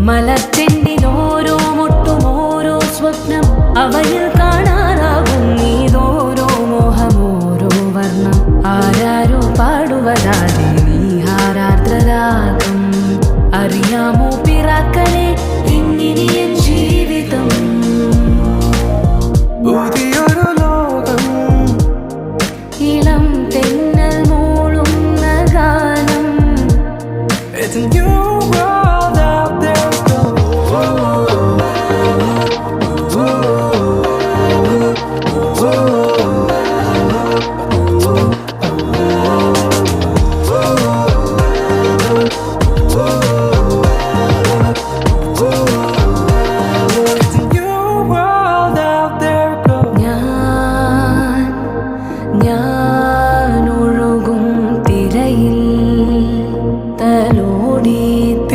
മലച്ചെണ്ടിലോരോ മുട്ടും ഓരോ സ്വപ്നം അവയിൽ കാണാനാകും നീതോരോ മോഹമോരോ വർണ്ണം ആരാരോ പാടുവതാതെ നീഹാരാർദ്രരാഗം അറിയാമോ പിറാക്കളെ ഇങ്ങിനിയൻ